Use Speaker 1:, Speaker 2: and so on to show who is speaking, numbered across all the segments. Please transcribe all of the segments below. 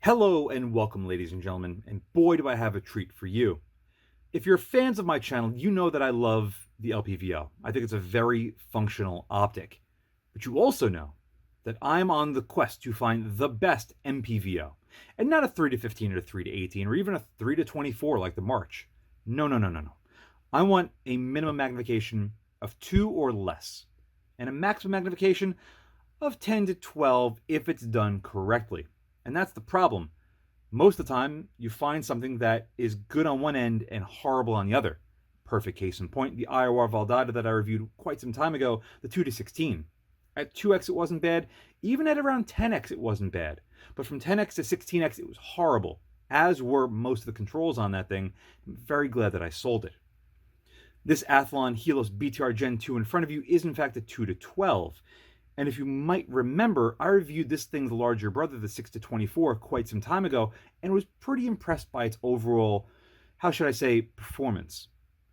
Speaker 1: Hello and welcome, ladies and gentlemen, and boy do I have a treat for you. If you're fans of my channel, you know that I love the LPVO. I think it's a very functional optic. But you also know that I'm on the quest to find the best MPVO, and not a 3 to 15 or a 3 to 18 or even a 3 to 24 like the March. No. I want a minimum magnification of 2 or less, and a maximum magnification of 10 to 12 if it's done correctly. And that's the problem. Most of the time, you find something that is good on one end and horrible on the other. Perfect case in point, the IOR Valdata that I reviewed quite some time ago, the 2 to 16. At 2x it wasn't bad, even at around 10x it wasn't bad. But from 10x to 16x it was horrible, as were most of the controls on that thing. I'm very glad that I sold it. This Athlon Helos BTR Gen 2 in front of you is in fact a 2 to 12. And if you might remember, I reviewed this thing's larger brother, the 6 to 24, quite some time ago, and was pretty impressed by its overall, how should I say, performance.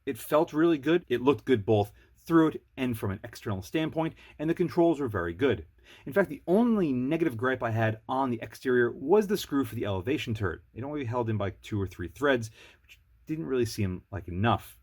Speaker 1: It felt really good. It looked good both through it and from an external standpoint, and the controls were very good. In fact, the only negative gripe I had on the exterior was the screw for the elevation turret. It only held in by 2 or 3 threads, which didn't really seem like enough.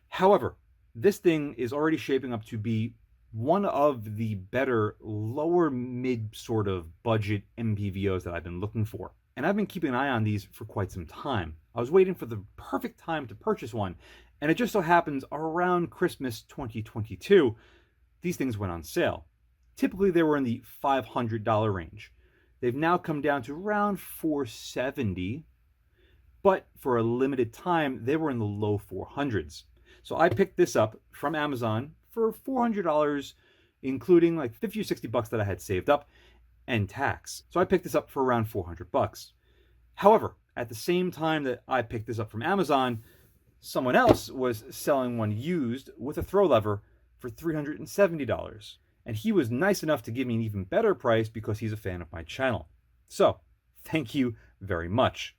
Speaker 1: However, this thing is already shaping up to be one of the better lower mid sort of budget MPVOs that I've been looking for. And I've been keeping an eye on these for quite some time. I was waiting for the perfect time to purchase one, and it just so happens around Christmas 2022, these things went on sale. Typically they were in the $500 range. They've now come down to around $470, but for a limited time they were in the low 400s. So I picked this up from Amazon for $400, including like 50 or 60 bucks that I had saved up and tax. So I picked this up for around 400 bucks. However, at the same time that I picked this up from Amazon, someone else was selling one used with a throw lever for $370. And he was nice enough to give me an even better price because he's a fan of my channel. So thank you very much.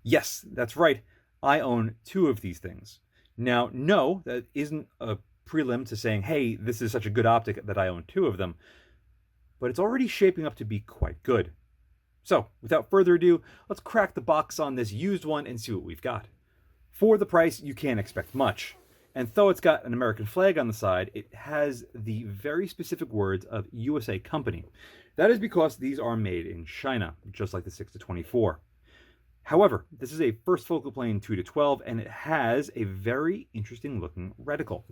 Speaker 1: Yes, that's right. I own 2 of these things. Now, no, that isn't a prelim to saying, hey, this is such a good optic that I own 2 of them, but it's already shaping up to be quite good. So without further ado, let's crack the box on this used one and see what we've got. For the price, you can't expect much. And though it's got an American flag on the side, it has the very specific words of USA company. That is because these are made in China, just like the 6 to 24. However, this is a first focal plane 2 to 12, and it has a very interesting looking reticle.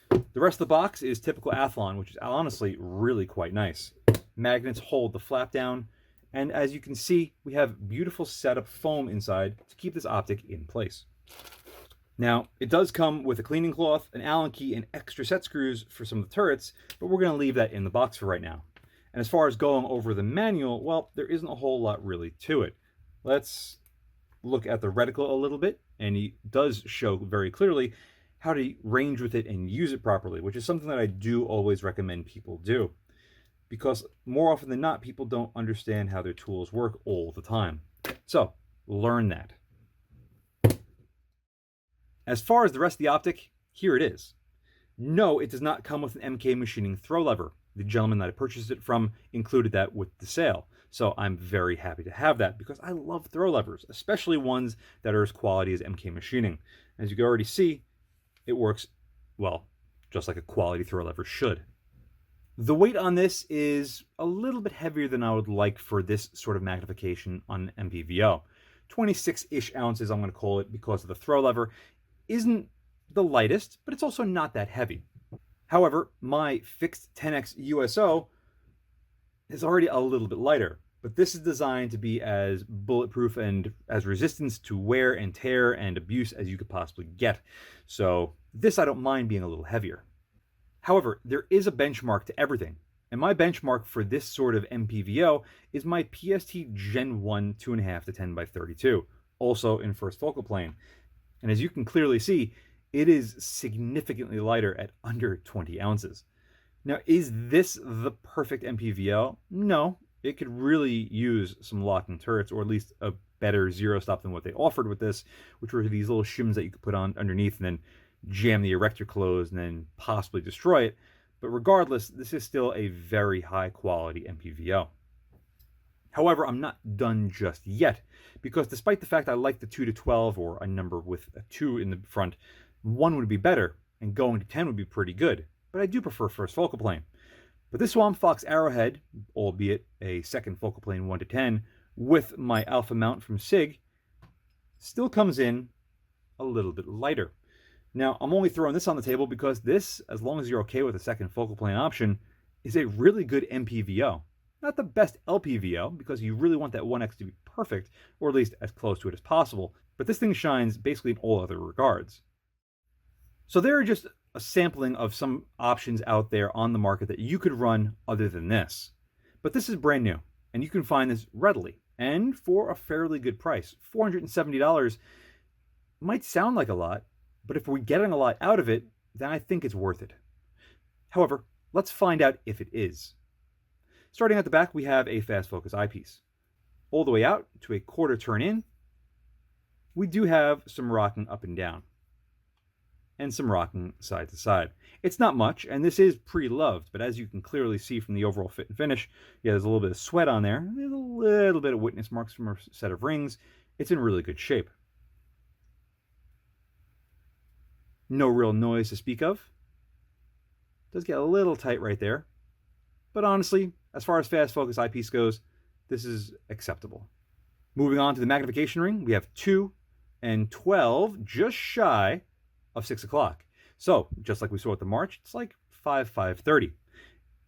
Speaker 1: The rest of the box is typical Athlon, which is honestly really quite nice. Magnets hold the flap down, and as you can see, we have beautiful setup foam inside to keep this optic in place. Now, it does come with a cleaning cloth, an Allen key, and extra set screws for some of the turrets, but we're going to leave that in the box for right now. And as far as going over the manual, well, there isn't a whole lot really to it. Let's look at the reticle a little bit, and he does show very clearly how to range with it and use it properly, which is something that I do always recommend people do, because more often than not, people don't understand how their tools work all the time. So learn that. As far as the rest of the optic, here it is. No, it does not come with an MK Machining throw lever. The gentleman that I purchased it from included that with the sale. So I'm very happy to have that because I love throw levers, especially ones that are as quality as MK Machining. As you can already see, it works, well, just like a quality throw lever should. The weight on this is a little bit heavier than I would like for this sort of magnification on MPVO. 26-ish ounces, I'm going to call it, because of the throw lever. Isn't the lightest, but it's also not that heavy. However, my fixed 10x USO is already a little bit lighter, but this is designed to be as bulletproof and as resistant to wear and tear and abuse as you could possibly get. So this I don't mind being a little heavier. However, there is a benchmark to everything, and my benchmark for this sort of MPVO is my PST Gen 1 2.5 to 10 by 32, also in first focal plane. And as you can clearly see, it is significantly lighter at under 20 ounces. Now, is this the perfect MPVO? No, it could really use some locking turrets, or at least a better zero stop than what they offered with this, which were these little shims that you could put on underneath and then jam the erector closed and then possibly destroy it. But regardless, this is still a very high quality MPVO. However, I'm not done just yet, because despite the fact I like the 2 to 12, or a number with a 2 in the front, 1 would be better, and going to 10 would be pretty good, but I do prefer first focal plane. But this Swampfox Arrowhead, albeit a second focal plane 1 to 10, with my alpha mount from SIG, still comes in a little bit lighter. Now, I'm only throwing this on the table because this, as long as you're okay with a second focal plane option, is a really good MPVO. Not the best LPVO, because you really want that 1X to be perfect, or at least as close to it as possible, but this thing shines basically in all other regards. So there are just a sampling of some options out there on the market that you could run other than this. But this is brand new, and you can find this readily, and for a fairly good price. $470 might sound like a lot, but if we're getting a lot out of it, then I think it's worth it. However, let's find out if it is. Starting at the back, we have a fast focus eyepiece. All the way out to a quarter turn in, we do have some rocking up and down, and some rocking side to side. It's not much, and this is pre-loved, but as you can clearly see from the overall fit and finish, yeah, there's a little bit of sweat on there, there's a little bit of witness marks from a set of rings. It's in really good shape. No real noise to speak of. Does get a little tight right there, but honestly, as far as fast focus eyepiece goes, this is acceptable. Moving on to the magnification ring, we have 2 and 12, just shy of 6 o'clock. So, just like we saw at the March, it's like 5:30.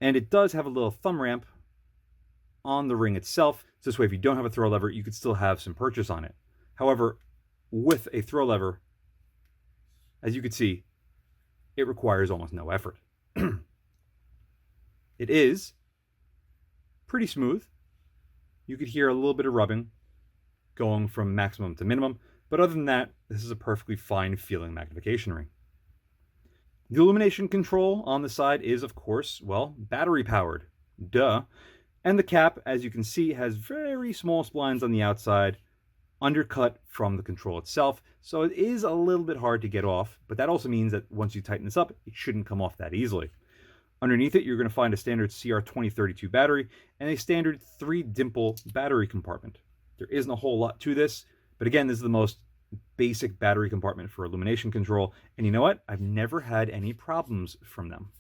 Speaker 1: And it does have a little thumb ramp on the ring itself. So this way, if you don't have a throw lever, you could still have some purchase on it. However, with a throw lever, as you can see, it requires almost no effort. It is pretty smooth. You could hear a little bit of rubbing going from maximum to minimum, but other than that, this is a perfectly fine feeling magnification ring. The illumination control on the side is, of course, well, battery powered. Duh. And the cap, as you can see, has very small splines on the outside, undercut from the control itself, so it is a little bit hard to get off, but that also means that once you tighten this up, it shouldn't come off that easily. Underneath it, you're going to find a standard CR2032 battery and a standard 3-dimple battery compartment. There isn't a whole lot to this, but again, this is the most basic battery compartment for illumination control, and you know what? I've never had any problems from them.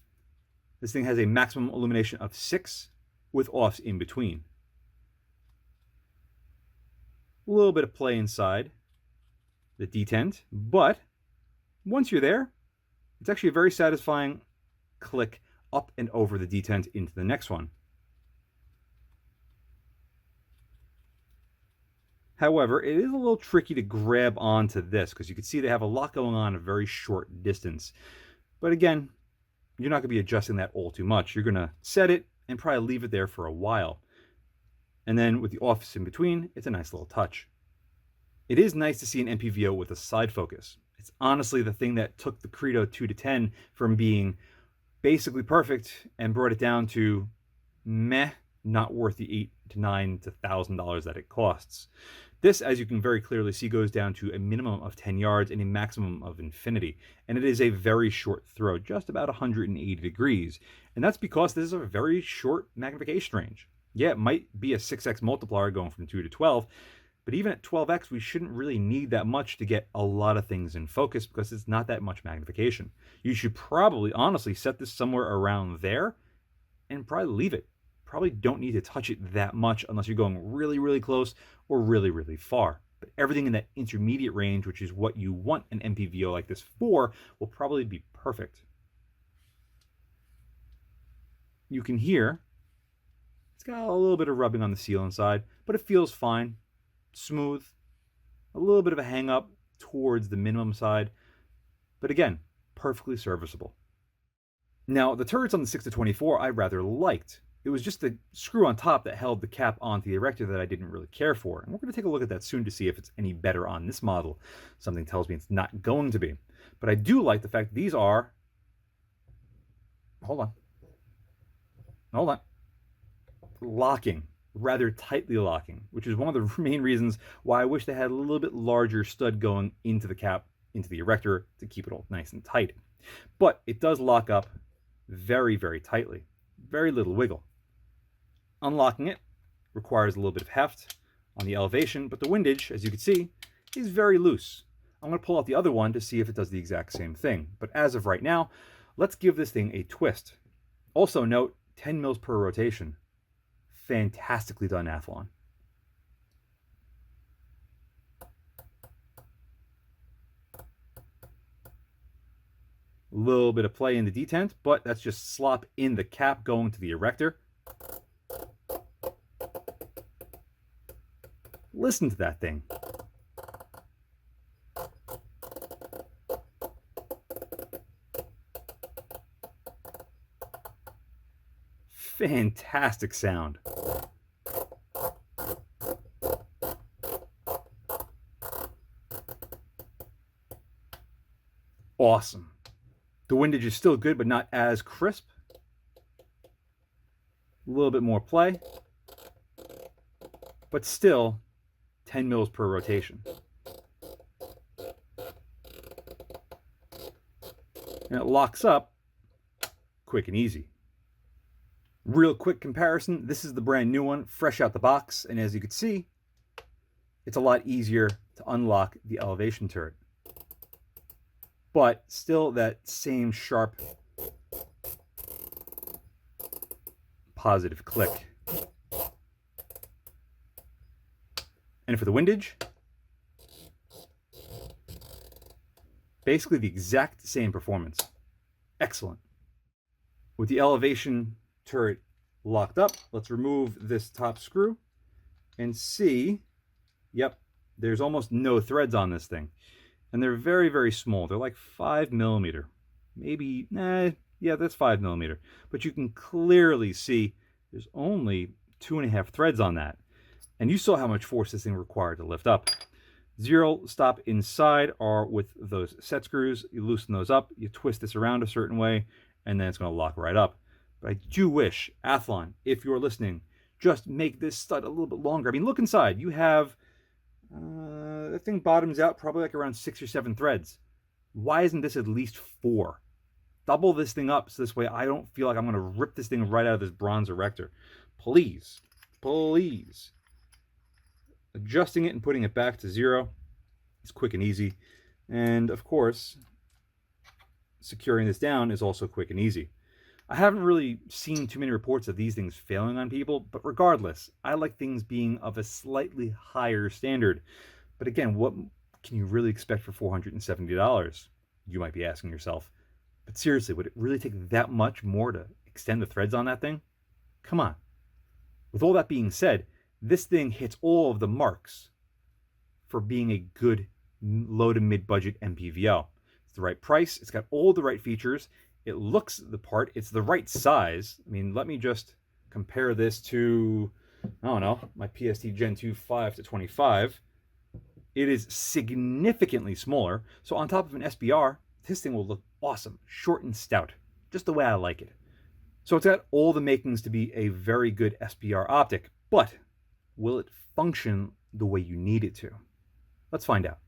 Speaker 1: This thing has a maximum illumination of 6 with offs in between. A little bit of play inside the detent, but once you're there, it's actually a very satisfying click up and over the detent into the next one. However, it is a little tricky to grab onto this because you can see they have a lot going on at a very short distance. But again, you're not going to be adjusting that all too much. You're going to set it and probably leave it there for a while. And then with the offs in between, it's a nice little touch. It is nice to see an MPVO with a side focus. It's honestly the thing that took the Credo 2 to 10 from being basically perfect and brought it down to meh, not worth the $8,000 to $9,000 to $1,000 that it costs. This, as you can very clearly see, goes down to a minimum of 10 yards and a maximum of infinity. And it is a very short throw, just about 180 degrees. And that's because this is a very short magnification range. Yeah, it might be a 6x multiplier going from 2 to 12, but even at 12x, we shouldn't really need that much to get a lot of things in focus because it's not that much magnification. You should probably, honestly, set this somewhere around there and probably leave it. Probably don't need to touch it that much unless you're going really, really close or really, really far. But everything in that intermediate range, which is what you want an MPVO like this for, will probably be perfect. You can hear it's got a little bit of rubbing on the seal inside, but it feels fine. Smooth, a little bit of a hang up towards the minimum side, but again, perfectly serviceable. Now, the turrets on the 6 to 24 I rather liked. It was just the screw on top that held the cap onto the erector that I didn't really care for, and we're going to take a look at that soon to see if it's any better on this model. Something tells me it's not going to be, but I do like the fact these are, hold on, locking. Rather tightly locking, which is one of the main reasons why I wish they had a little bit larger stud going into the cap, into the erector, to keep it all nice and tight. But it does lock up very, very tightly. Very little wiggle. Unlocking it, requires a little bit of heft on the elevation, but the windage, as you can see, is very loose. I'm going to pull out the other one to see if it does the exact same thing. But as of right now, let's give this thing a twist. Also note, 10 mils per rotation. Fantastically done, Athlon. A little bit of play in the detent, but that's just slop in the cap going to the erector. Listen to that thing. Fantastic sound. Awesome. The windage is still good, but not as crisp. A little bit more play, but still 10 mils per rotation. And it locks up quick and easy. Real quick comparison, this is the brand new one, fresh out the box, and as you can see, it's a lot easier to unlock the elevation turret. But still that same sharp, positive click. And for the windage, basically the exact same performance. Excellent. With the elevation turret locked up, let's remove this top screw and see, yep, there's almost no threads on this thing. And they're very, very small. They're like 5 millimeter. Maybe, yeah, that's 5 millimeter. But you can clearly see there's only 2.5 threads on that. And you saw how much force this thing required to lift up. Zero stop inside are with those set screws. You loosen those up, you twist this around a certain way, and then it's going to lock right up. But I do wish, Athlon, if you're listening, just make this stud a little bit longer. I mean, look inside. You have, that thing bottoms out probably like around 6 or 7 threads. Why isn't this at least 4? Double this thing up so this way I don't feel like I'm going to rip this thing right out of this bronze erector. Please, please. Adjusting it and putting it back to 0 is quick and easy. And of course, securing this down is also quick and easy. I haven't really seen too many reports of these things failing on people, but regardless, I like things being of a slightly higher standard. But again, what can you really expect for $470? You might be asking yourself. But seriously, would it really take that much more to extend the threads on that thing? Come on. With all that being said, this thing hits all of the marks for being a good low to mid budget MPVO. It's the right price, it's got all the right features, it looks the part, it's the right size. I mean, let me just compare this to, I don't know, my PST Gen 2 5-25. It is significantly smaller, so on top of an SBR, this thing will look awesome, short and stout, just the way I like it. So it's got all the makings to be a very good SBR optic, but will it function the way you need it to? Let's find out.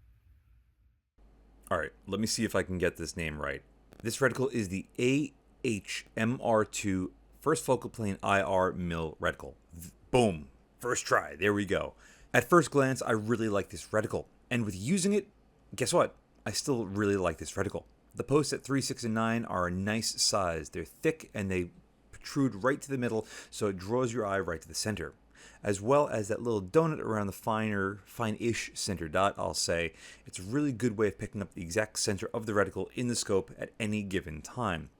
Speaker 2: All right, let me see if I can get this name right. This reticle is the AHMR2 first focal plane IR mil reticle. Boom, first try, there we go. At first glance, I really like this reticle, and with using it, guess what? I still really like this reticle. The posts at 3, 6, and 9 are a nice size. They're thick and they protrude right to the middle, so it draws your eye right to the center. As well as that little donut around the fine-ish center dot, I'll say. It's a really good way of picking up the exact center of the reticle in the scope at any given time.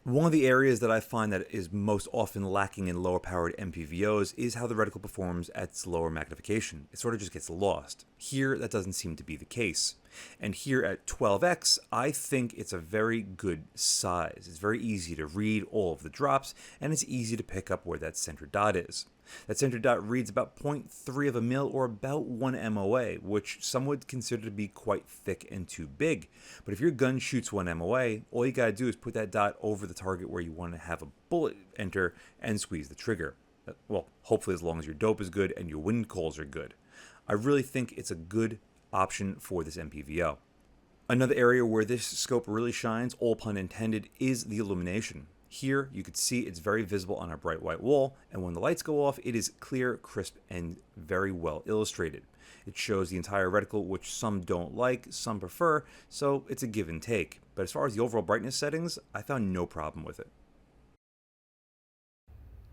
Speaker 2: One of the areas that I find that is most often lacking in lower powered MPVOs is how the reticle performs at its lower magnification. It sort of just gets lost. Here, that doesn't seem to be the case. And here at 12x, I think it's a very good size. It's very easy to read all of the drops, and it's easy to pick up where that center dot is. That center dot reads about 0.3 of a mil, or about 1 MOA, which some would consider to be quite thick and too big. But if your gun shoots 1 MOA, all you gotta do is put that dot over the target where you want to have a bullet enter and squeeze the trigger. Well, hopefully as long as your dope is good and your wind calls are good. I really think it's a good option for this MPVO. Another area where this scope really shines, all pun intended, is the illumination. Here, you can see it's very visible on a bright white wall, and when the lights go off, it is clear, crisp, and very well illustrated. It shows the entire reticle, which some don't like, some prefer, so it's a give and take. But as far as the overall brightness settings, I found no problem with it.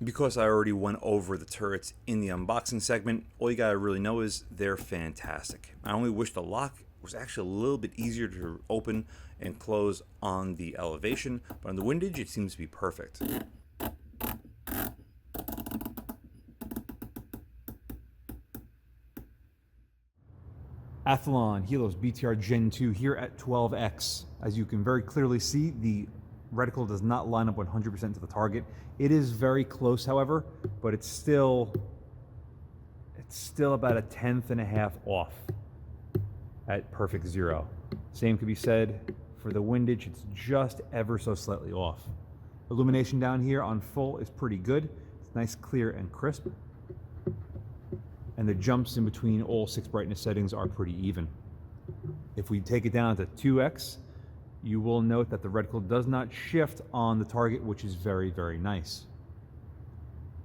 Speaker 2: Because I already went over the turrets in the unboxing segment, all you gotta really know is they're fantastic. I only wish the lock was actually a little bit easier to open and close on the elevation, but on the windage it seems to be perfect.
Speaker 1: Athlon Helos BTR Gen 2 here at 12x. As you can very clearly see, the reticle does not line up 100% to the target. It is very close, however, but it's still about a tenth and a half off at perfect zero. Same could be said for the windage. It's just ever so slightly off. Illumination down here on full is pretty good. It's nice, clear, and crisp. And the jumps in between all 6 brightness settings are pretty even. If we take it down to 2x, you will note that the reticle does not shift on the target, which is very, very nice.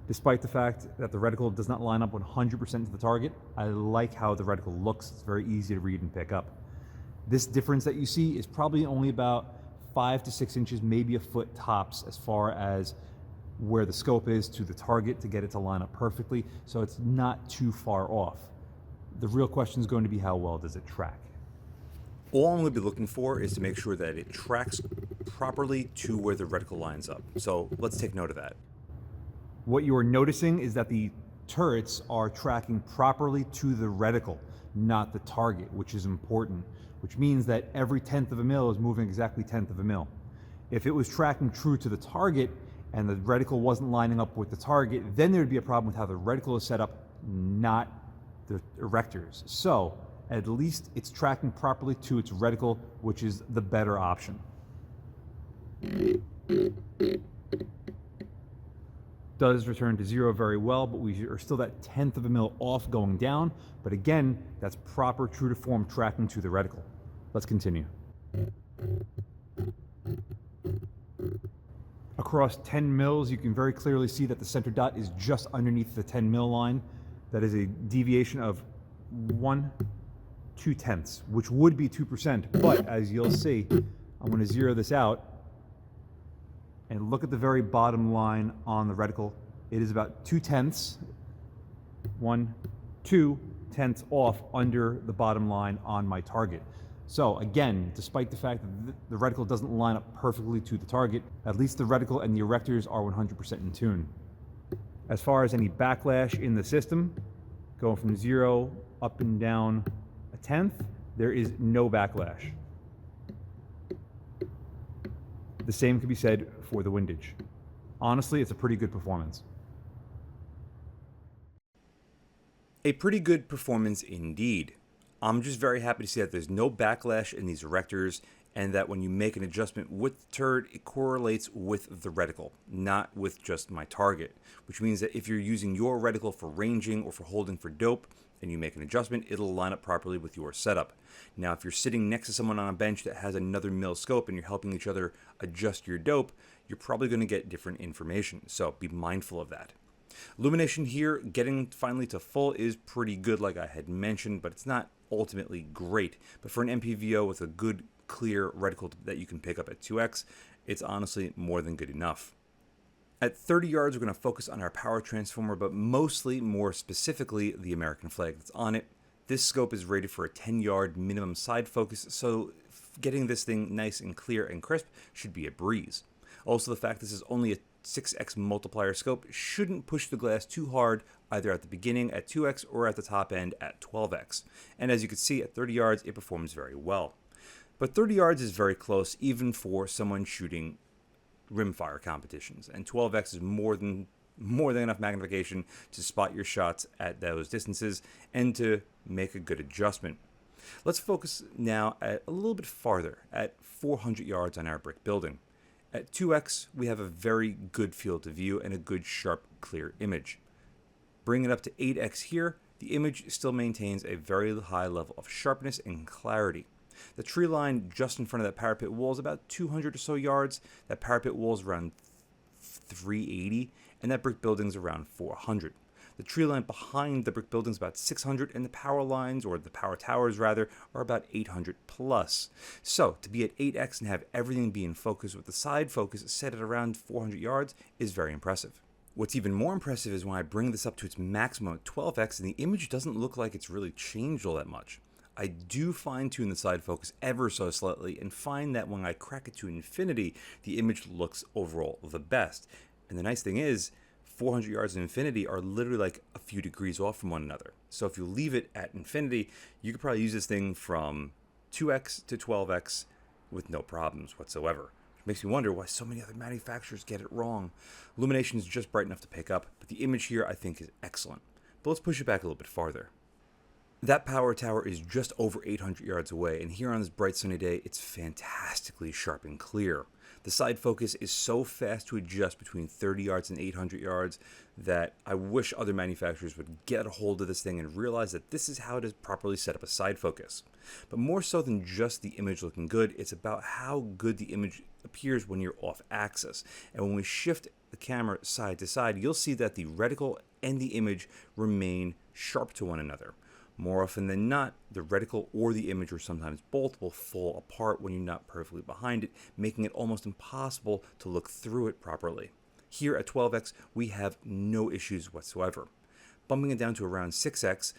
Speaker 1: Despite the fact that the reticle does not line up 100% to the target, I like how the reticle looks. It's very easy to read and pick up. This difference that you see is probably only about 5 to 6 inches, maybe a foot tops, as far as where the scope is to the target to get it to line up perfectly, so it's not too far off. The real question is going to be how well does it track?
Speaker 2: All I'm going to be looking for is to make sure that it tracks properly to where the reticle lines up. So let's take note of that.
Speaker 1: What you are noticing is that the turrets are tracking properly to the reticle, not the target, which is important, which means that every tenth of a mil is moving exactly tenth of a mil. If it was tracking true to the target and the reticle wasn't lining up with the target, then there'd be a problem with how the reticle is set up, not the erectors. So at least it's tracking properly to its reticle, which is the better option. Does return to zero very well, but we are still that tenth of a mil off going down. But again, that's proper, true to form tracking to the reticle. Let's continue. Across 10 mils, you can very clearly see that the center dot is just underneath the 10 mil line. That is a deviation of 1/2, which would be 2%. But as you'll see, I'm going to zero this out and look at the very bottom line on the reticle. It is about 2/10, 2/10 off under the bottom line on my target. So again, despite the fact that the reticle doesn't line up perfectly to the target, at least the reticle and the erectors are 100% in tune. As far as any backlash in the system, going from 0 up and down 1/10, there is no backlash. The same could be said for the windage. Honestly, it's a pretty good performance.
Speaker 2: A pretty good performance indeed. I'm just very happy to see that there's no backlash in these erectors, and that when you make an adjustment with the turret, it correlates with the reticle, not with just my target. Which means that if you're using your reticle for ranging or for holding for dope, and you make an adjustment, it'll line up properly with your setup. Now, if you're sitting next to someone on a bench that has another mil scope and you're helping each other adjust your dope, you're probably going to get different information, so be mindful of that. Illumination here, getting finally to full, is pretty good like I had mentioned, but it's not ultimately great. But for an MPVO with a good, clear reticle that you can pick up at 2x, it's honestly more than good enough. At 30 yards, we're going to focus on our power transformer, but mostly, more specifically, the American flag that's on it. This scope is rated for a 10-yard minimum side focus, so getting this thing nice and clear and crisp should be a breeze. Also, the fact this is only a 6x multiplier scope shouldn't push the glass too hard, either at the beginning at 2x or at the top end at 12x. And as you can see, at 30 yards, it performs very well. But 30 yards is very close, even for someone shooting rimfire competitions, and 12x is more than enough magnification to spot your shots at those distances and to make a good adjustment. Let's focus now at a little bit farther, at 400 yards on our brick building. At 2x, we have a very good field of view and a good, sharp, clear image. Bring it up to 8x here, the image still maintains a very high level of sharpness and clarity. The tree line just in front of that parapet wall is about 200 or so yards. That parapet wall is around 380, and that brick building's around 400. The tree line behind the brick building's about 600, and the power lines, or the power towers rather, are about 800 plus. So to be at 8x and have everything be in focus with the side focus set at around 400 yards is very impressive. What's even more impressive is when I bring this up to its maximum at 12x and the image doesn't look like it's really changed all that much. I do fine tune the side focus ever so slightly and find that when I crack it to infinity, the image looks overall the best. And the nice thing is, 400 yards and infinity are literally like a few degrees off from one another. So if you leave it at infinity, you could probably use this thing from 2x to 12x with no problems whatsoever. Which makes me wonder why so many other manufacturers get it wrong. Illumination is just bright enough to pick up, but the image here I think is excellent. But let's push it back a little bit farther. That power tower is just over 800 yards away, and here on this bright sunny day, it's fantastically sharp and clear. The side focus is so fast to adjust between 30 yards and 800 yards that I wish other manufacturers would get a hold of this thing and realize that this is how to properly set up a side focus. But more so than just the image looking good, it's about how good the image appears when you're off axis. And when we shift the camera side to side, you'll see that the reticle and the image remain sharp to one another. More often than not, the reticle or the image, or sometimes both, will fall apart when you're not perfectly behind it, making it almost impossible to look through it properly. Here at 12x, we have no issues whatsoever. Bumping it down to around 6x,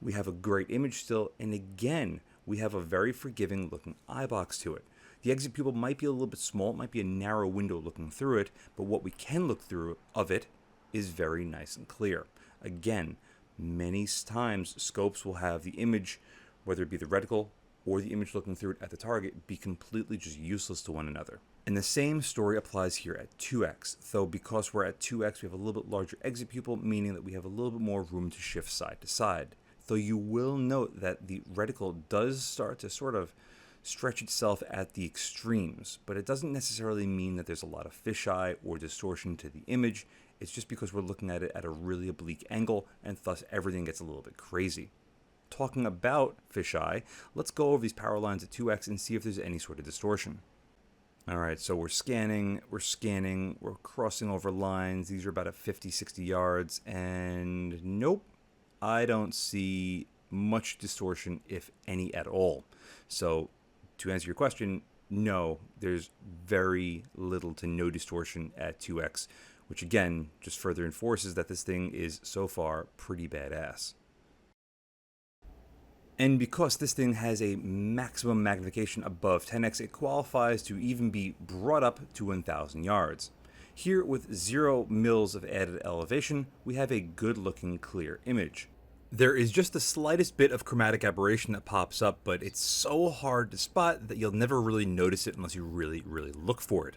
Speaker 2: we have a great image still, and again, we have a very forgiving looking eyebox to it. The exit pupil might be a little bit small, it might be a narrow window looking through it, but what we can look through of it is very nice and clear. Again, many times scopes will have the image, whether it be the reticle or the image looking through it at the target, be completely just useless to one another. And the same story applies here at 2x, though because we're at 2x we have a little bit larger exit pupil, meaning that we have a little bit more room to shift side to side. Though you will note that the reticle does start to sort of stretch itself at the extremes, but it doesn't necessarily mean that there's a lot of fisheye or distortion to the image. It's just because we're looking at it at a really oblique angle, and thus everything gets a little bit crazy. Talking about fisheye, let's go over these power lines at 2x and see if there's any sort of distortion. Alright, so we're scanning, we're crossing over lines. These are about at 50, 60 yards, and nope, I don't see much distortion, if any at all. So, to answer your question, no, there's very little to no distortion at 2x, which again just further enforces that this thing is so far pretty badass. And because this thing has a maximum magnification above 10x, it qualifies to even be brought up to 1000 yards. Here, with 0 mils of added elevation, we have a good looking clear image. There is just the slightest bit of chromatic aberration that pops up, but it's so hard to spot that you'll never really notice it unless you really look for it.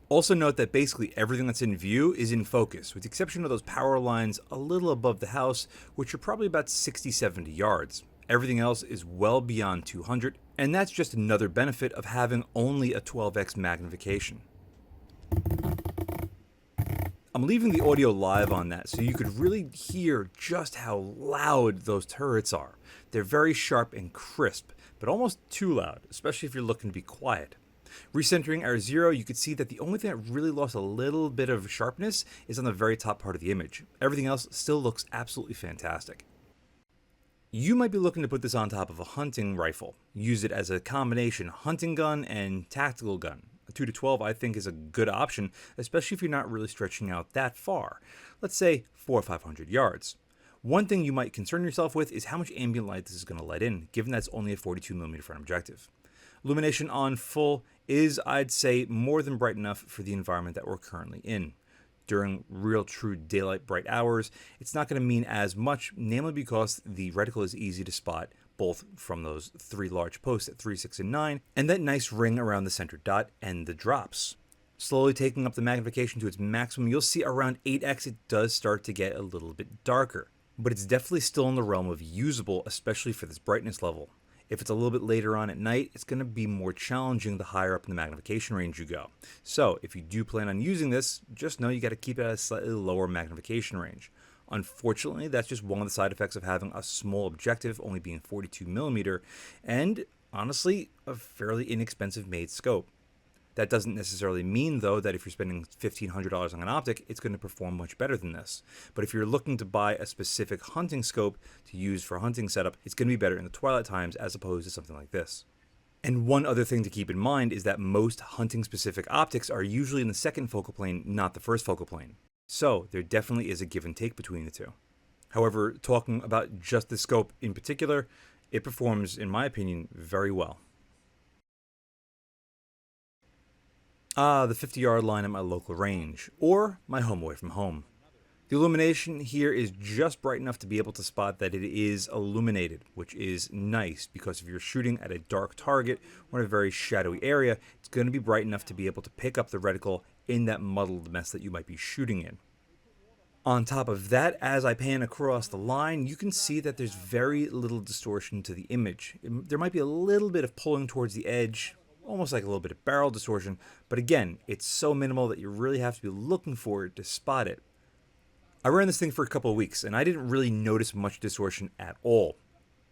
Speaker 2: Also note that basically everything that's in view is in focus, with the exception of those power lines a little above the house, which are probably about 60-70 yards. Everything else is well beyond 200, and that's just another benefit of having only a 12x magnification. I'm leaving the audio live on that so you could really hear just how loud those turrets are. They're very sharp and crisp, but almost too loud, especially if you're looking to be quiet. Recentering our 0, you could see that the only thing that really lost a little bit of sharpness is on the very top part of the image. Everything else still looks absolutely fantastic. You might be looking to put this on top of a hunting rifle. Use it as a combination hunting gun and tactical gun. A 2 to 12 I think is a good option, especially if you're not really stretching out that far. Let's say 400 or 500 yards. One thing you might concern yourself with is how much ambient light this is going to let in, given that's only a 42mm front objective. Illumination on full is, I'd say, more than bright enough for the environment that we're currently in. During real true daylight bright hours, it's not going to mean as much, namely because the reticle is easy to spot, both from those 3 large posts at 3, 6, and 9, and that nice ring around the center dot and the drops. Slowly taking up the magnification to its maximum, you'll see around 8x it does start to get a little bit darker, but it's definitely still in the realm of usable, especially for this brightness level. If it's a little bit later on at night, it's going to be more challenging the higher up in the magnification range you go. So if you do plan on using this, just know you got to keep it at a slightly lower magnification range. Unfortunately, that's just one of the side effects of having a small objective, only being 42mm, and honestly, a fairly inexpensive made scope. That doesn't necessarily mean, though, that if you're spending $1,500 on an optic, it's going to perform much better than this. But if you're looking to buy a specific hunting scope to use for a hunting setup, it's going to be better in the twilight times as opposed to something like this. And one other thing to keep in mind is that most hunting-specific optics are usually in the second focal plane, not the first focal plane. So there definitely is a give and take between the two. However, talking about just the scope in particular, it performs, in my opinion, very well. The 50-yard line at my local range, or my home away from home. The illumination here is just bright enough to be able to spot that it is illuminated, which is nice because if you're shooting at a dark target or in a very shadowy area, it's going to be bright enough to be able to pick up the reticle in that muddled mess that you might be shooting in. On top of that, as I pan across the line, you can see that there's very little distortion to the image. There might be a little bit of pulling towards the edge, almost like a little bit of barrel distortion, but again, it's so minimal that you really have to be looking for it to spot it. I ran this thing for a couple of weeks, and I didn't really notice much distortion at all.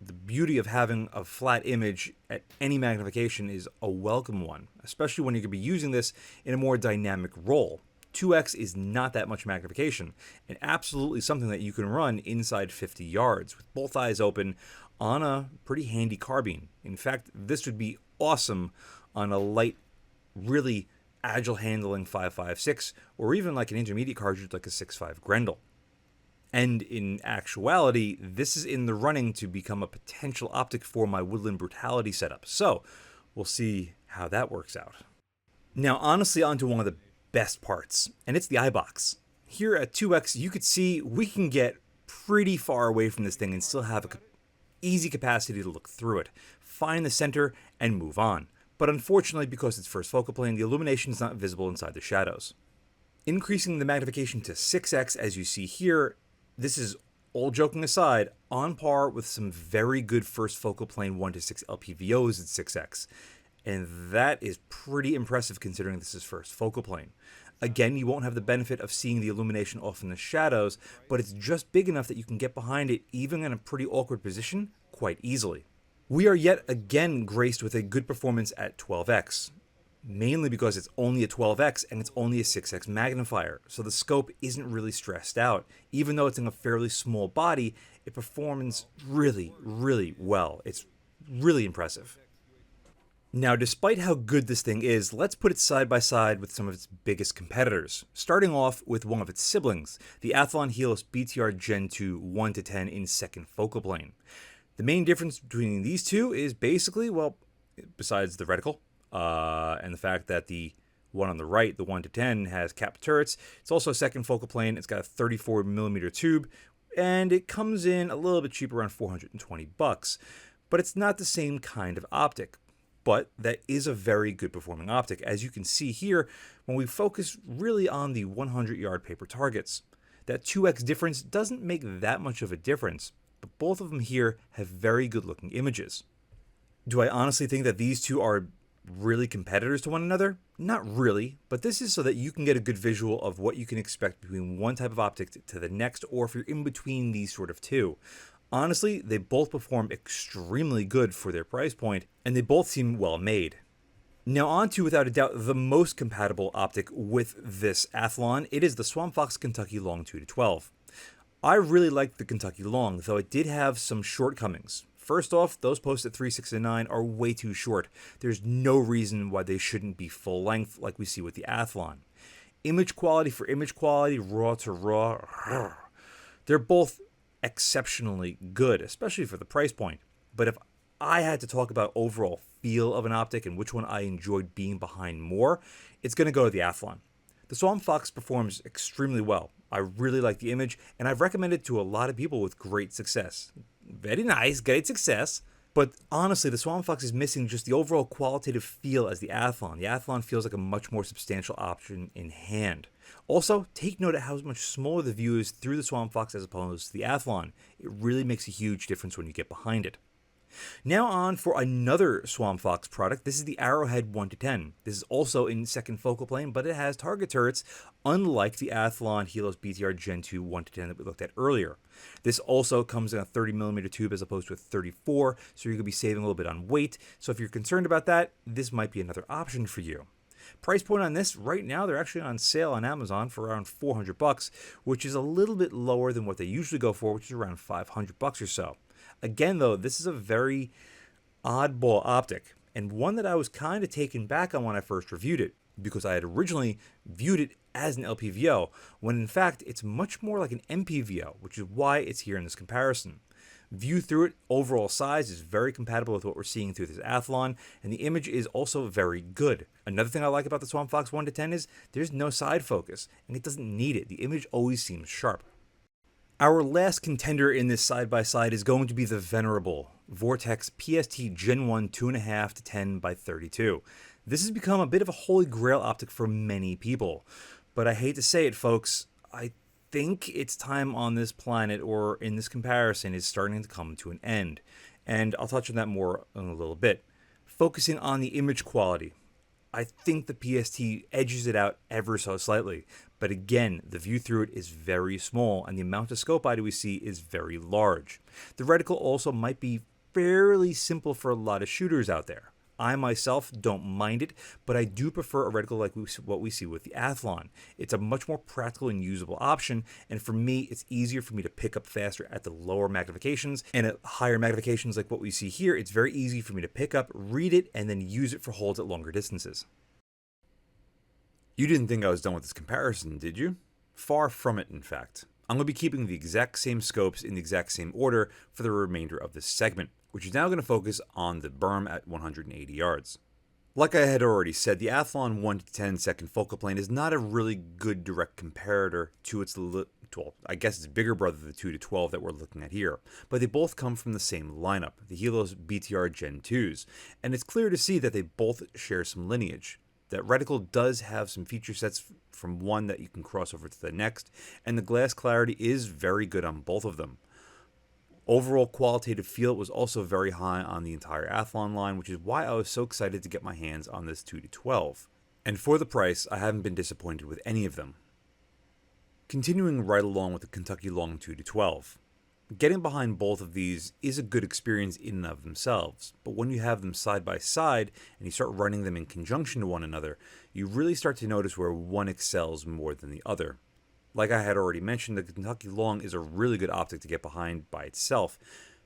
Speaker 2: The beauty of having a flat image at any magnification is a welcome one, especially when you're going to be using this in a more dynamic role. 2x is not that much magnification, and absolutely something that you can run inside 50 yards with both eyes open on a pretty handy carbine. In fact, this would be awesome on a light, really agile handling 5.56, or even like an intermediate cartridge like a 6.5 Grendel. And in actuality, this is in the running to become a potential optic for my Woodland Brutality setup, so we'll see how that works out. Now, honestly, onto one of the best parts, and it's the Eyebox. Here at 2x, you could see we can get pretty far away from this thing and still have an easy capacity to look through it, find the center, and move on. But unfortunately, because it's first focal plane, the illumination is not visible inside the shadows. Increasing the magnification to 6x, as you see here, this is, all joking aside, on par with some very good first focal plane 1:6 LPVOs at 6x. And that is pretty impressive considering this is first focal plane. Again, you won't have the benefit of seeing the illumination off in the shadows, but it's just big enough that you can get behind it, even in a pretty awkward position, quite easily. We are yet again graced with a good performance at 12x, mainly because it's only a 12x and it's only a 6x magnifier, so the scope isn't really stressed out. Even though it's in a fairly small body, it performs really, really well. It's really impressive. Now, despite how good this thing is, let's put it side by side with some of its biggest competitors, starting off with one of its siblings, the Athlon Helos BTR II 1:10 in second focal plane. The main difference between these two is basically, well, besides the reticle, and the fact that the one on the right, the 1:10, has capped turrets, it's also a second focal plane, it's got a 34mm tube, and it comes in a little bit cheaper, around $420. But it's not the same kind of optic. But that is a very good performing optic, as you can see here when we focus really on the 100-yard paper targets. That 2x difference doesn't make that much of a difference, but both of them here have very good looking images. Do I honestly think that these two are really competitors to one another? Not really, but this is so that you can get a good visual of what you can expect between one type of optic to the next, or if you're in between these sort of two. Honestly, they both perform extremely good for their price point, and they both seem well made. Now on to, without a doubt, the most compatible optic with this Athlon. It is the Swampfox Kentucky Long 2-12. I really liked the Kentucky Long, though it did have some shortcomings. First off, those posts at 3, 6, and 9 are way too short. There's no reason why they shouldn't be full length like we see with the Athlon. Image quality for image quality, raw to raw, they're both exceptionally good, especially for the price point. But if I had to talk about overall feel of an optic and which one I enjoyed being behind more, it's going to go to the Athlon. The Swampfox performs extremely well. I really like the image, and I've recommended it to a lot of people with great success. Very nice, great success. But honestly, the Swampfox is missing just the overall qualitative feel as the Athlon. The Athlon feels like a much more substantial option in hand. Also, take note of how much smaller the view is through the Swampfox as opposed to the Athlon. It really makes a huge difference when you get behind it. Now on for another Swampfox product. This is the Arrowhead 1:10. This is also in second focal plane, but it has target turrets, unlike the Athlon Helos BTR II 1:10 that we looked at earlier. This also comes in a 30mm tube as opposed to a 34, so you're going to be saving a little bit on weight. So if you're concerned about that, this might be another option for you. Price point on this, right now they're actually on sale on Amazon for around $400, which is a little bit lower than what they usually go for, which is around $500 or so. Again though, this is a very oddball optic, and one that I was kind of taken back on when I first reviewed it, because I had originally viewed it as an LPVO, when in fact it's much more like an MPVO, which is why it's here in this comparison. View through it, overall size is very compatible with what we're seeing through this Athlon, and the image is also very good. Another thing I like about the Swampfox 1-10 is there's no side focus, and it doesn't need it. The image always seems sharp. Our last contender in this side-by-side is going to be the venerable Vortex PST Gen 1 2.5 to 10 by 32. This has become a bit of a holy grail optic for many people, but I hate to say it, folks, I think its time on this planet, or in this comparison, is starting to come to an end, and I'll touch on that more in a little bit. Focusing on the image quality, I think the PST edges it out ever so slightly, but again, the view through it is very small, and the amount of scope eye we see is very large. The reticle also might be fairly simple for a lot of shooters out there. I myself don't mind it, but I do prefer a reticle like what we see with the Athlon. It's a much more practical and usable option, and for me, it's easier for me to pick up faster at the lower magnifications, and at higher magnifications like what we see here, it's very easy for me to pick up, read it, and then use it for holds at longer distances. You didn't think I was done with this comparison, did you? Far from it, in fact. I'm going to be keeping the exact same scopes in the exact same order for the remainder of this segment, which is now going to focus on the berm at 180 yards. Like I had already said, the Athlon 1-10 second focal plane is not a really good direct comparator to its, I guess its bigger brother, the 2-12 that we're looking at here, but they both come from the same lineup, the Helos BTR Gen IIs, and it's clear to see that they both share some lineage. That reticle does have some feature sets from one that you can cross over to the next, and the glass clarity is very good on both of them. Overall qualitative feel was also very high on the entire Athlon line, which is why I was so excited to get my hands on this 2-12. And for the price, I haven't been disappointed with any of them. Continuing right along with the Kentucky Long 2-12. Getting behind both of these is a good experience in and of themselves, but when you have them side by side and you start running them in conjunction to one another, you really start to notice where one excels more than the other. Like I had already mentioned, the Kentucky Long is a really good optic to get behind by itself,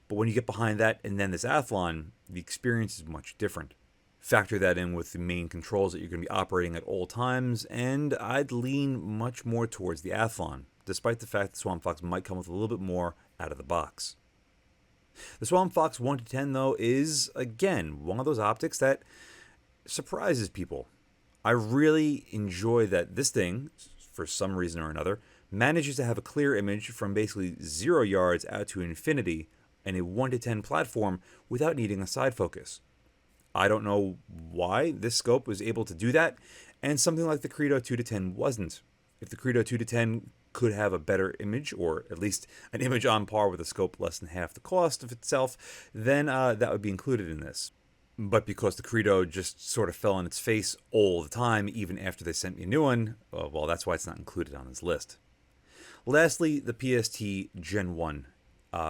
Speaker 2: but when you get behind that and then this Athlon, the experience is much different. Factor that in with the main controls that you're going to be operating at all times, and I'd lean much more towards the Athlon, despite the fact that Swampfox might come with a little bit more out of the box. The Swampfox 1-10 though is, again, one of those optics that surprises people. I really enjoy that this thing, for some reason or another, manages to have a clear image from basically 0 yards out to infinity in a 1-10 platform without needing a side focus. I don't know why this scope was able to do that, and something like the Credo 2-10 wasn't. If the Credo 2-10 could have a better image, or at least an image on par with a scope less than half the cost of itself, then that would be included in this. But because the Credo just sort of fell on its face all the time, even after they sent me a new one, well, that's why it's not included on this list. Lastly, the PST Gen 1.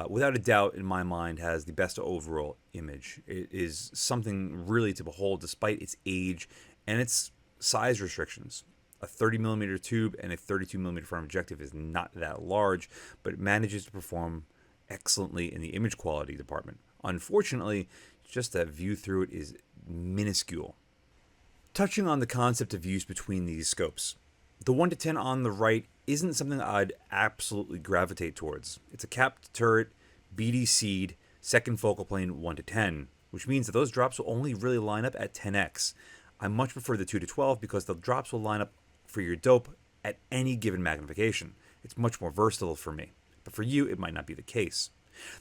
Speaker 2: Without a doubt, in my mind, has the best overall image. It is something really to behold despite its age and its size restrictions. A 30mm tube and a 32mm front objective is not that large, but it manages to perform excellently in the image quality department. Unfortunately, just that view through it is minuscule. Touching on the concept of use between these scopes, the 1-10 on the right isn't something I'd absolutely gravitate towards. It's a capped turret, BDC'd, second focal plane 1-10, which means that those drops will only really line up at 10x. I much prefer the 2-12 because the drops will line up for your dope at any given magnification. It's much more versatile for me, but for you it might not be the case.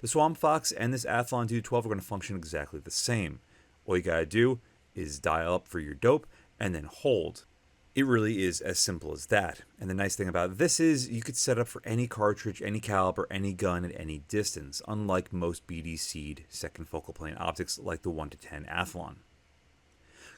Speaker 2: The Swampfox and this Athlon 2-12 are going to function exactly the same. All you gotta do is dial up for your dope and then hold. It really is as simple as that. And the nice thing about this is you could set up for any cartridge, any caliber, any gun at any distance, unlike most BDC'd second focal plane optics like the 1-10 Athlon.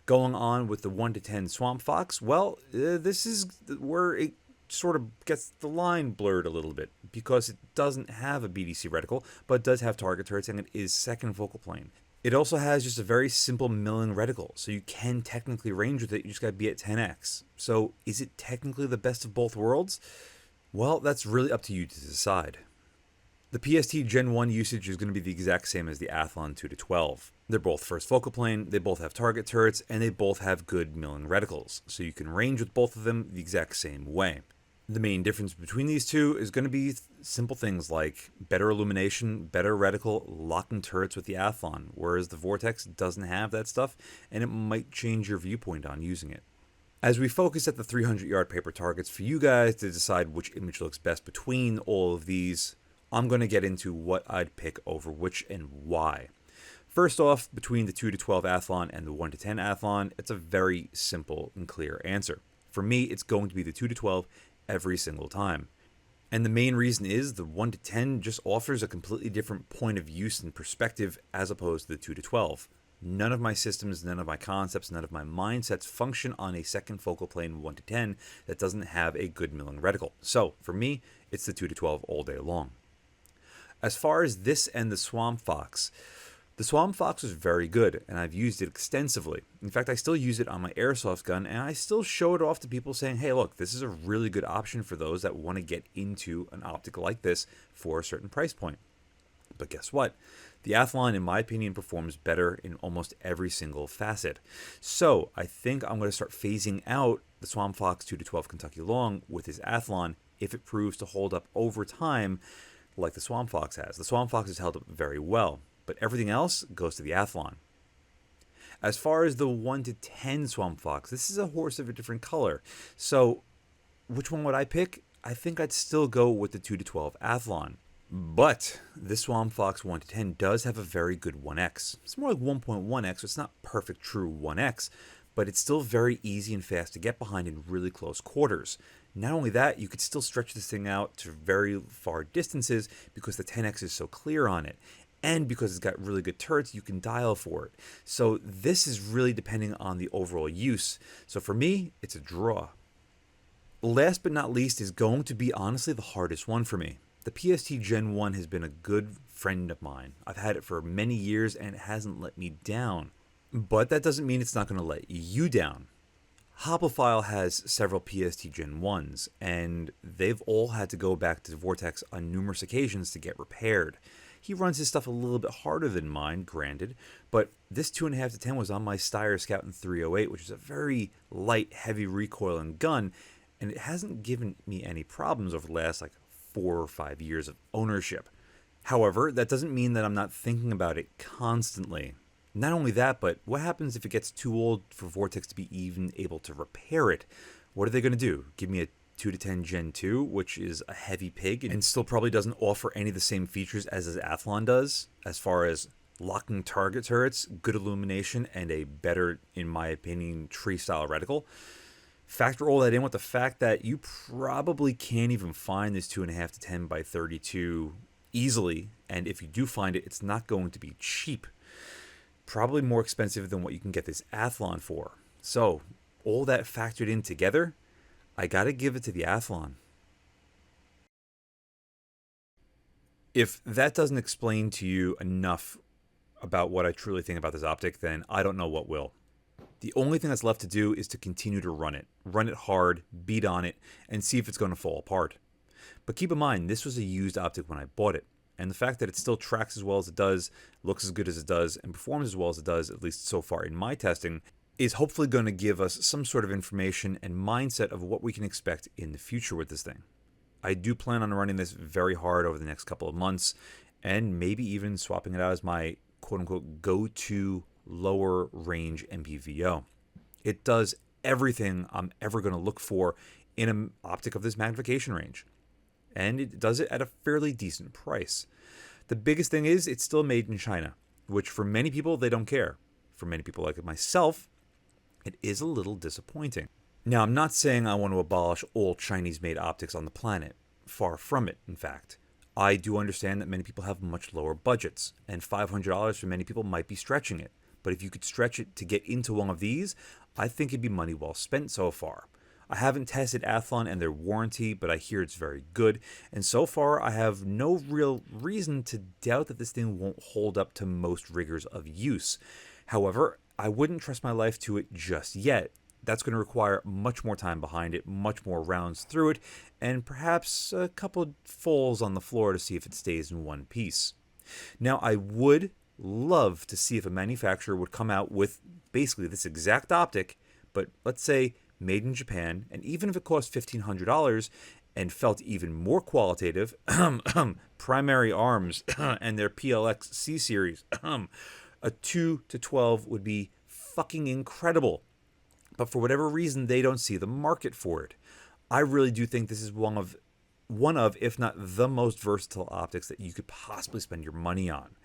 Speaker 2: Going on with the 1-10 Swampfox, well, this is where it sort of gets the line blurred a little bit because it doesn't have a BDC reticle, but does have target turrets and it is second focal plane. It also has just a very simple milling reticle, so you can technically range with it, you just gotta be at 10x. So is it technically the best of both worlds? Well, that's really up to you to decide. The PST Gen 1 usage is going to be the exact same as the Athlon 2 to 12. They're both first focal plane, they both have target turrets, and they both have good milling reticles, so you can range with both of them the exact same way. The main difference between these two is going to be simple things like better illumination, better reticle, locking turrets with the Athlon, whereas the Vortex doesn't have that stuff, and it might change your viewpoint on using it. As we focus at the 300-yard paper targets for you guys to decide which image looks best between all of these, I'm going to get into what I'd pick over which and why. First off, between the 2 to 12 Athlon and the 1 to 10 Athlon, it's a very simple and clear answer. For me, it's going to be the 2 to 12 every single time. And the main reason is the 1 to 10 just offers a completely different point of use and perspective as opposed to the 2 to 12. None of my systems, none of my concepts, none of my mindsets function on a second focal plane 1 to 10 that doesn't have a good milling reticle. So for me, it's the 2 to 12 all day long. As far as this and the Swampfox is very good, and I've used it extensively. In fact, I still use it on my airsoft gun, and I still show it off to people saying, hey, look, this is a really good option for those that want to get into an optic like this for a certain price point. But guess what? The Athlon, in my opinion, performs better in almost every single facet. So I think I'm going to start phasing out the Swampfox 2 to 12 Kentucky Long with his Athlon if it proves to hold up over time like the Swampfox has. The Swampfox has held up very well, but everything else goes to the Athlon. As far as the 1 to 10 Swampfox, this is a horse of a different color. So which one would I pick? I think I'd still go with the 2 to 12 Athlon. But this Swampfox 1 to 10 does have a very good 1x. It's more like 1.1x, so it's not perfect true 1x, but it's still very easy and fast to get behind in really close quarters. Not only that, you could still stretch this thing out to very far distances because the 10x is so clear on it. And because it's got really good turrets, you can dial for it. So this is really depending on the overall use. So for me, it's a draw. Last but not least is going to be honestly the hardest one for me. The PST Gen 1 has been a good friend of mine. I've had it for many years and it hasn't let me down. But that doesn't mean it's not going to let you down. Hoplophile has several PST Gen 1s, and they've all had to go back to Vortex on numerous occasions to get repaired. He runs his stuff a little bit harder than mine, granted, but this 2.5 to 10 was on my Steyr Scout in 308, which is a very light, heavy recoil and gun, and it hasn't given me any problems over the last 4 or 5 years of ownership. However, that doesn't mean that I'm not thinking about it constantly. Not only that, but what happens if it gets too old for Vortex to be even able to repair it? What are they going to do? Give me a 2 to 10 Gen 2, which is a heavy pig and still probably doesn't offer any of the same features as his Athlon does, as far as locking target turrets, good illumination, and a better, in my opinion, tree-style reticle. Factor all that in with the fact that you probably can't even find this 2.5 to 10 by 32 easily, and if you do find it, it's not going to be cheap. Probably more expensive than what you can get this Athlon for. So, all that factored in together, I gotta give it to the Athlon. If that doesn't explain to you enough about what I truly think about this optic, then I don't know what will. The only thing that's left to do is to continue to run it. Run it hard, beat on it, and see if it's going to fall apart. But keep in mind, this was a used optic when I bought it. And the fact that it still tracks as well as it does, looks as good as it does, and performs as well as it does, at least so far in my testing, is hopefully going to give us some sort of information and mindset of what we can expect in the future with this thing. I do plan on running this very hard over the next couple of months, and maybe even swapping it out as my quote-unquote go-to lower range MPVO. It does everything I'm ever going to look for in an optic of this magnification range. And it does it at a fairly decent price. The biggest thing is it's still made in China, which for many people, they don't care. For many people like myself, it is a little disappointing. Now, I'm not saying I want to abolish all Chinese-made optics on the planet. Far from it, in fact. I do understand that many people have much lower budgets, and $500 for many people might be stretching it. But if you could stretch it to get into one of these, I think it'd be money well spent so far. I haven't tested Athlon and their warranty, but I hear it's very good, and so far I have no real reason to doubt that this thing won't hold up to most rigors of use. However, I wouldn't trust my life to it just yet. That's going to require much more time behind it, much more rounds through it, and perhaps a couple falls on the floor to see if it stays in one piece. Now, I would love to see if a manufacturer would come out with basically this exact optic, but let's say made in Japan, and even if it cost $1,500 and felt even more qualitative, primary arms and their PLX C series, a 2 to 12 would be fucking incredible. But for whatever reason, they don't see the market for it. I really do think this is one of, if not the most versatile optics that you could possibly spend your money on.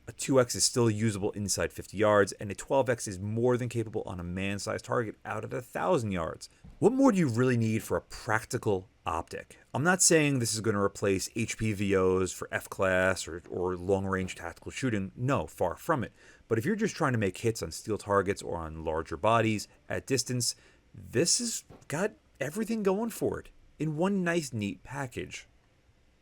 Speaker 2: A 2X is still usable inside 50 yards, and a 12X is more than capable on a man-sized target out at 1,000 yards. What more do you really need for a practical optic? I'm not saying this is going to replace HPVOs for F-class or long-range tactical shooting. No, far from it. But if you're just trying to make hits on steel targets or on larger bodies at distance, this has got everything going for it in one nice, neat package.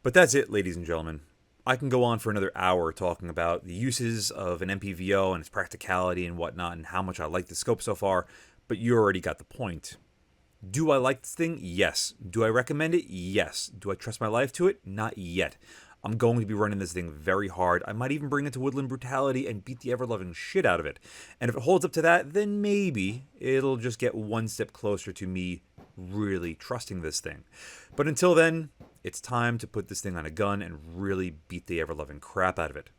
Speaker 2: But that's it, ladies and gentlemen. I can go on for another hour talking about the uses of an MPVO and its practicality and whatnot and how much I like the scope so far, but you already got the point. Do I like this thing? Yes. Do I recommend it? Yes. Do I trust my life to it? Not yet. I'm going to be running this thing very hard. I might even bring it to Woodland Brutality and beat the ever-loving shit out of it. And if it holds up to that, then maybe it'll just get one step closer to me really trusting this thing. But until then, it's time to put this thing on a gun and really beat the ever-loving crap out of it.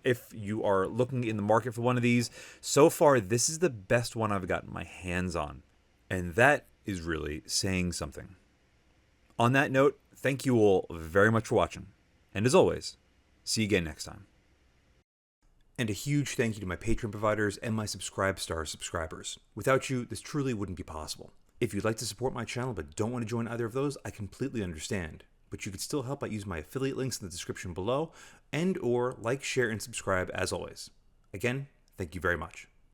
Speaker 2: If you are looking in the market for one of these, so far this is the best one I've gotten my hands on. And that is really saying something. On that note, thank you all very much for watching. And as always, see you again next time. And a huge thank you to my Patreon providers and my Subscribe Star subscribers. Without you, this truly wouldn't be possible. If you'd like to support my channel but don't want to join either of those, I completely understand. But you could still help by using my affiliate links in the description below, and or like, share, and subscribe as always. Again, thank you very much.